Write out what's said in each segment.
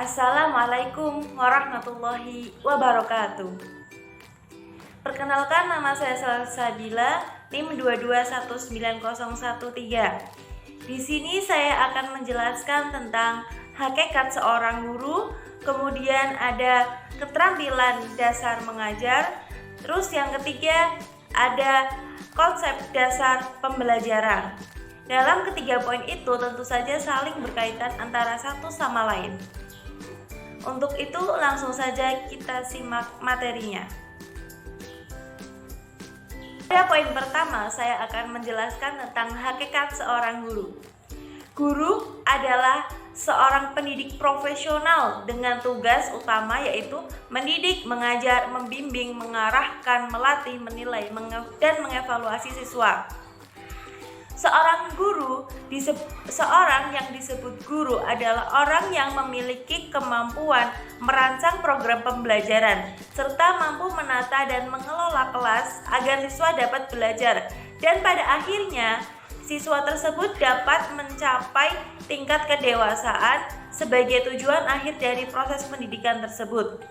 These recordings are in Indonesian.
Assalamualaikum warahmatullahi wabarakatuh. Perkenalkan, nama saya Salsabila, NIM 2219013. Di sini saya akan menjelaskan tentang hakikat seorang guru, kemudian ada keterampilan dasar mengajar, terus yang ketiga ada konsep dasar pembelajaran. Dalam ketiga poin itu tentu saja saling berkaitan antara satu sama lain. Untuk itu langsung saja kita simak materinya. Pada poin pertama saya akan menjelaskan tentang hakikat seorang guru. Guru adalah seorang pendidik profesional dengan tugas utama yaitu mendidik, mengajar, membimbing, mengarahkan, melatih, menilai, dan mengevaluasi siswa. Seorang yang disebut guru adalah orang yang memiliki kemampuan merancang program pembelajaran serta mampu menata dan mengelola kelas agar siswa dapat belajar dan pada akhirnya siswa tersebut dapat mencapai tingkat kedewasaan sebagai tujuan akhir dari proses pendidikan tersebut.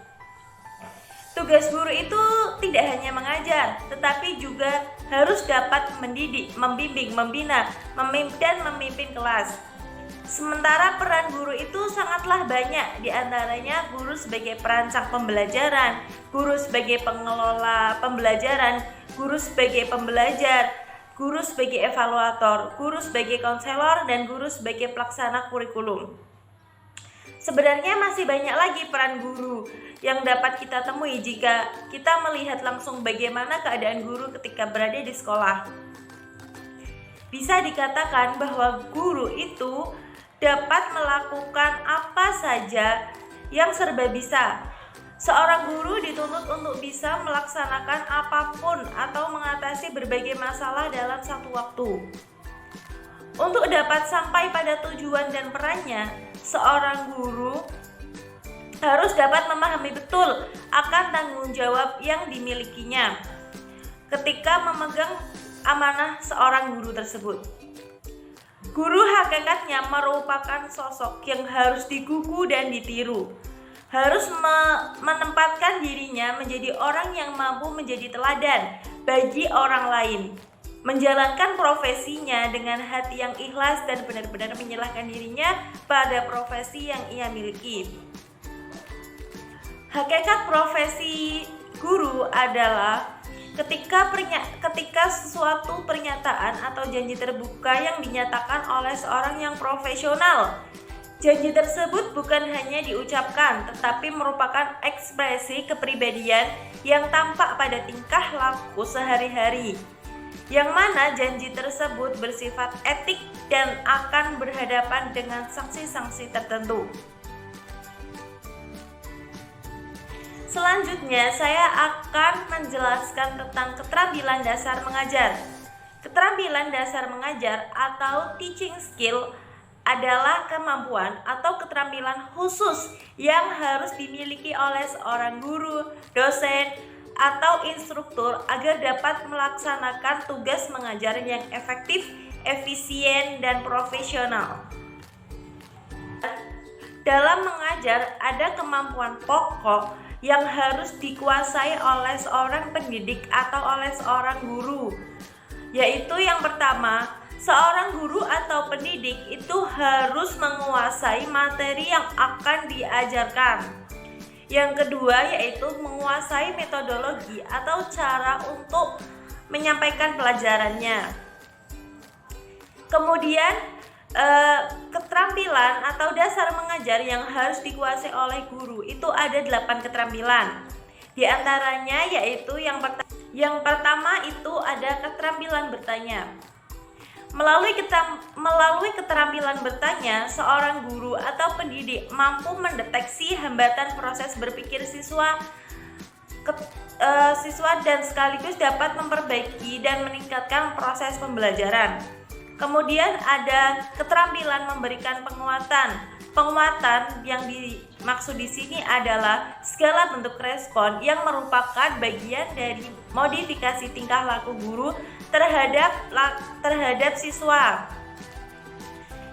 Tugas guru itu tidak hanya mengajar, tetapi juga harus dapat mendidik, membimbing, membina, dan memimpin kelas. Sementara peran guru itu sangatlah banyak, diantaranya guru sebagai perancang pembelajaran, guru sebagai pengelola pembelajaran, guru sebagai pembelajar, guru sebagai evaluator, guru sebagai konselor, dan guru sebagai pelaksana kurikulum. Sebenarnya masih banyak lagi peran guru yang dapat kita temui jika kita melihat langsung bagaimana keadaan guru ketika berada di sekolah. Bisa dikatakan bahwa guru itu dapat melakukan apa saja yang serba bisa. Seorang guru dituntut untuk bisa melaksanakan apapun atau mengatasi berbagai masalah dalam satu waktu. Untuk dapat sampai pada tujuan dan perannya, seorang guru harus dapat memahami betul akan tanggung jawab yang dimilikinya ketika memegang amanah seorang guru tersebut. Guru hakikatnya merupakan sosok yang harus digugu dan ditiru, harus menempatkan dirinya menjadi orang yang mampu menjadi teladan bagi orang lain, menjalankan profesinya dengan hati yang ikhlas dan benar-benar menyerahkan dirinya pada profesi yang ia miliki. Hakikat profesi guru adalah ketika sesuatu pernyataan atau janji terbuka yang dinyatakan oleh seorang yang profesional. Janji tersebut bukan hanya diucapkan, tetapi merupakan ekspresi kepribadian yang tampak pada tingkah laku sehari-hari, yang mana janji tersebut bersifat etik dan akan berhadapan dengan sanksi-sanksi tertentu. Selanjutnya saya akan menjelaskan tentang keterampilan dasar mengajar. Keterampilan dasar mengajar atau teaching skill adalah kemampuan atau keterampilan khusus yang harus dimiliki oleh seorang guru, dosen, atau instruktur agar dapat melaksanakan tugas mengajar yang efektif, efisien, dan profesional. Dalam mengajar ada kemampuan pokok yang harus dikuasai oleh seorang pendidik atau oleh seorang guru, yaitu yang pertama, seorang guru atau pendidik itu harus menguasai materi yang akan diajarkan. Yang kedua yaitu menguasai metodologi atau cara untuk menyampaikan pelajarannya. Kemudian keterampilan atau dasar mengajar yang harus dikuasai oleh guru itu ada 8 keterampilan. Di antaranya yaitu yang pertama itu ada keterampilan bertanya. Melalui keterampilan bertanya, seorang guru atau pendidik mampu mendeteksi hambatan proses berpikir siswa dan sekaligus dapat memperbaiki dan meningkatkan proses pembelajaran. Kemudian ada keterampilan memberikan penguatan. Penguatan yang dimaksud di sini adalah segala bentuk respon yang merupakan bagian dari modifikasi tingkah laku guru terhadap siswa.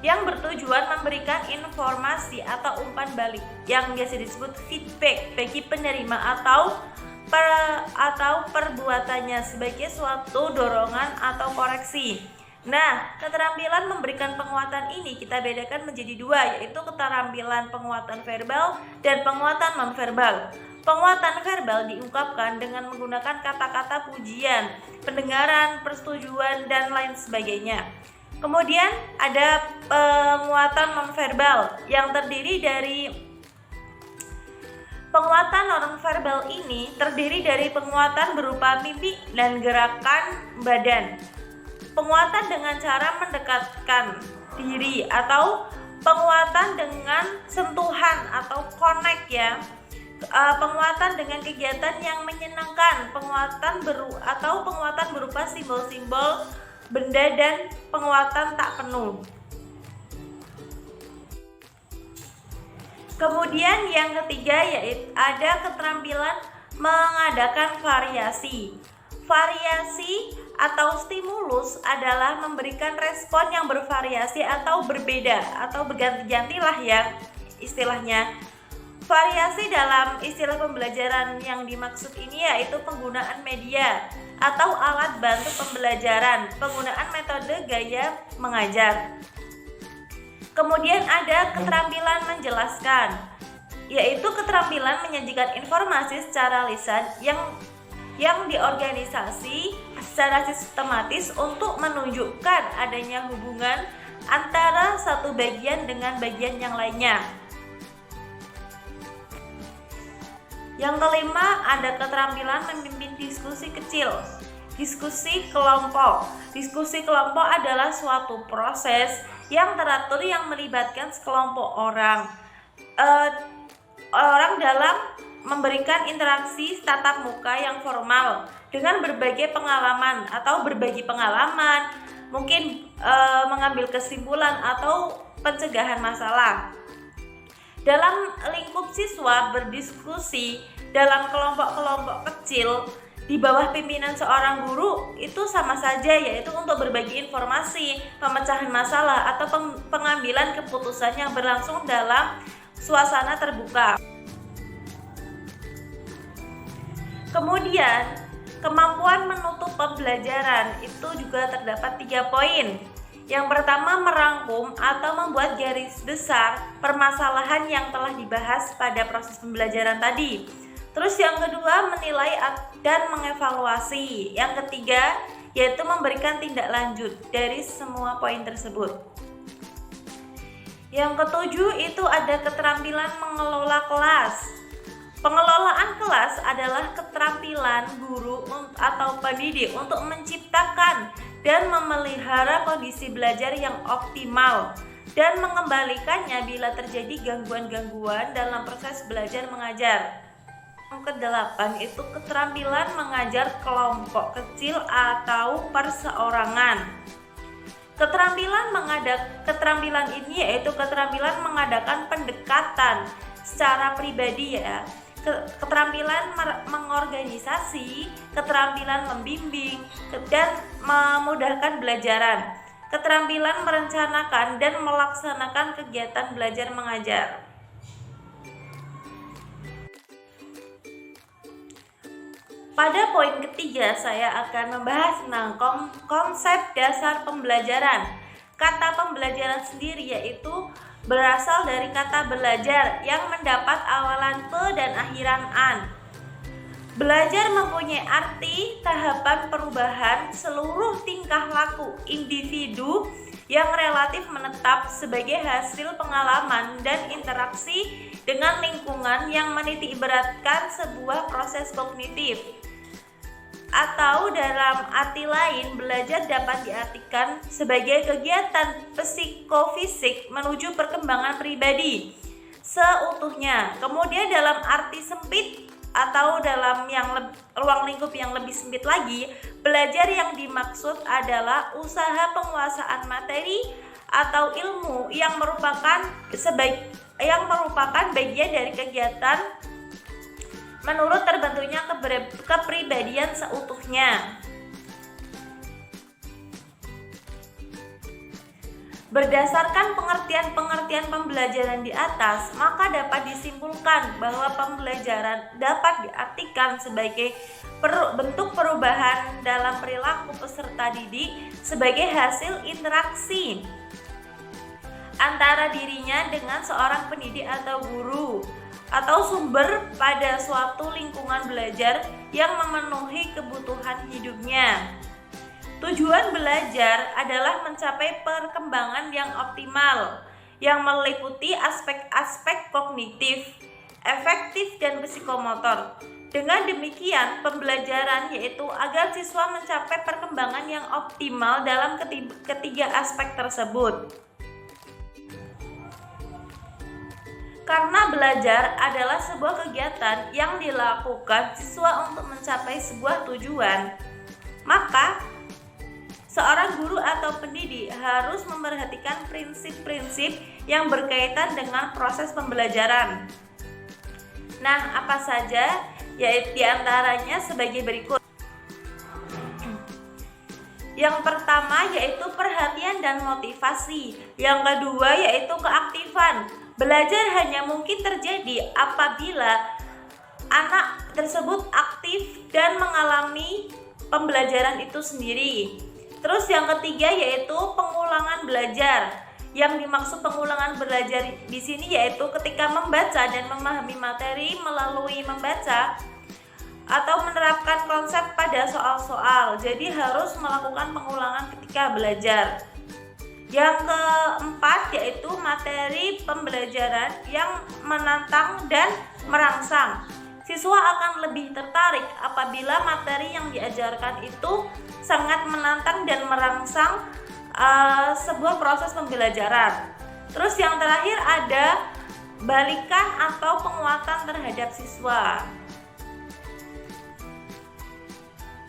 yang bertujuan memberikan informasi atau umpan balik yang biasa disebut feedback bagi penerima atau perbuatannya sebagai suatu dorongan atau koreksi. Nah, keterampilan memberikan penguatan ini kita bedakan menjadi dua, yaitu keterampilan penguatan verbal dan penguatan nonverbal. Penguatan verbal diungkapkan dengan menggunakan kata-kata pujian, pendengaran, persetujuan, dan lain sebagainya. Kemudian ada penguatan nonverbal yang terdiri dari penguatan nonverbal ini terdiri dari penguatan berupa mimik dan gerakan badan. Penguatan dengan cara mendekatkan diri atau penguatan dengan sentuhan atau connect ya. Penguatan dengan kegiatan yang menyenangkan, penguatan berupa simbol-simbol benda dan penguatan tak penuh. Kemudian yang ketiga yaitu ada keterampilan mengadakan variasi. Variasi atau stimulus adalah memberikan respon yang bervariasi atau berbeda atau berganti-ganti lah ya istilahnya. Variasi dalam istilah pembelajaran yang dimaksud ini yaitu penggunaan media atau alat bantu pembelajaran, penggunaan metode gaya mengajar. Kemudian ada keterampilan menjelaskan, yaitu keterampilan menyajikan informasi secara lisan yang diorganisasi secara sistematis untuk menunjukkan adanya hubungan antara satu bagian dengan bagian yang lainnya. Yang kelima, ada keterampilan memimpin diskusi kecil. Diskusi kelompok. Diskusi kelompok adalah suatu proses yang teratur yang melibatkan sekelompok orang dalam memberikan interaksi tatap muka yang formal dengan berbagai pengalaman atau berbagi pengalaman, mungkin mengambil kesimpulan atau pencegahan masalah. Dalam lingkup siswa berdiskusi dalam kelompok-kelompok kecil di bawah pimpinan seorang guru itu sama saja, yaitu untuk berbagi informasi, pemecahan masalah atau pengambilan keputusan yang berlangsung dalam suasana terbuka. Kemudian kemampuan menutup pembelajaran itu juga terdapat 3 poin. Yang pertama, merangkum atau membuat garis besar permasalahan yang telah dibahas pada proses pembelajaran tadi. Terus yang kedua, menilai dan mengevaluasi. Yang ketiga, yaitu memberikan tindak lanjut dari semua poin tersebut. Yang ketujuh itu ada keterampilan mengelola kelas. Pengelolaan kelas adalah keterampilan guru atau pendidik untuk menciptakan dan memelihara kondisi belajar yang optimal dan mengembalikannya bila terjadi gangguan-gangguan dalam proses belajar mengajar. Yang kedelapan itu keterampilan mengajar kelompok kecil atau perseorangan. Keterampilan ini yaitu keterampilan mengadakan pendekatan secara pribadi ya. Keterampilan mengorganisasi, keterampilan membimbing, dan memudahkan belajaran, keterampilan merencanakan dan melaksanakan kegiatan belajar mengajar. Pada poin ketiga, saya akan membahas tentang konsep dasar pembelajaran. Kata pembelajaran sendiri yaitu berasal dari kata belajar yang mendapat awalan pe dan akhiran an. Belajar mempunyai arti tahapan perubahan seluruh tingkah laku individu yang relatif menetap sebagai hasil pengalaman dan interaksi dengan lingkungan yang menitikberatkan sebuah proses kognitif. Atau dalam arti lain, belajar dapat diartikan sebagai kegiatan psikofisik menuju perkembangan pribadi seutuhnya. Kemudian dalam arti sempit atau dalam ruang lingkup yang lebih sempit lagi, belajar yang dimaksud adalah usaha penguasaan materi atau ilmu yang merupakan bagian dari kegiatan menurut terbentuknya kepribadian seutuhnya. Berdasarkan pengertian-pengertian pembelajaran di atas, maka dapat disimpulkan bahwa pembelajaran dapat diartikan sebagai bentuk perubahan dalam perilaku peserta didik sebagai hasil interaksi antara dirinya dengan seorang pendidik atau guru atau sumber pada suatu lingkungan belajar yang memenuhi kebutuhan hidupnya. Tujuan belajar adalah mencapai perkembangan yang optimal yang meliputi aspek-aspek kognitif, afektif, dan psikomotor. Dengan demikian, pembelajaran yaitu agar siswa mencapai perkembangan yang optimal dalam ketiga aspek tersebut. Karena belajar adalah sebuah kegiatan yang dilakukan siswa untuk mencapai sebuah tujuan, maka seorang guru atau pendidik harus memperhatikan prinsip-prinsip yang berkaitan dengan proses pembelajaran. Nah, apa saja? Yaitu diantaranya sebagai berikut. Yang pertama yaitu perhatian dan motivasi. Yang kedua yaitu keaktifan. Belajar hanya mungkin terjadi apabila anak tersebut aktif dan mengalami pembelajaran itu sendiri. Terus yang ketiga yaitu pengulangan belajar. Yang dimaksud pengulangan belajar di sini yaitu ketika membaca dan memahami materi melalui membaca atau menerapkan konsep pada soal-soal. Jadi harus melakukan pengulangan ketika belajar. Yang keempat yaitu materi pembelajaran yang menantang dan merangsang. Siswa akan lebih tertarik apabila materi yang diajarkan itu sangat menantang dan merangsang sebuah proses pembelajaran. Terus yang terakhir ada balikan atau penguatan terhadap siswa.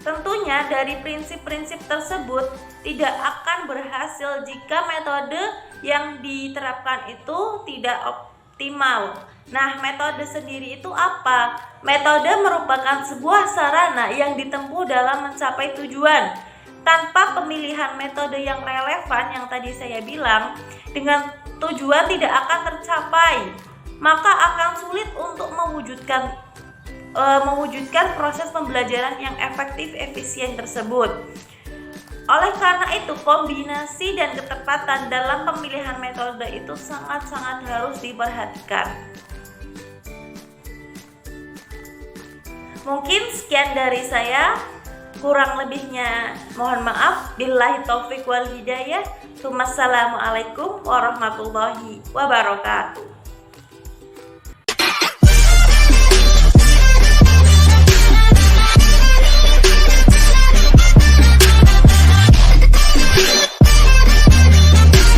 Tentunya dari prinsip-prinsip tersebut tidak akan berhasil jika metode yang diterapkan itu tidak optimal. Nah, metode sendiri itu apa? Metode merupakan sebuah sarana yang ditempuh dalam mencapai tujuan. Tanpa pemilihan metode yang relevan yang tadi saya bilang, dengan tujuan tidak akan tercapai, maka akan sulit untuk mewujudkan proses pembelajaran yang efektif efisien tersebut. Oleh karena itu, kombinasi dan ketepatan dalam pemilihan metode itu sangat-sangat harus diperhatikan. Mungkin sekian dari saya, kurang lebihnya mohon maaf. Billahi taufiq wal hidayah. Wassalamualaikum warahmatullahi wabarakatuh.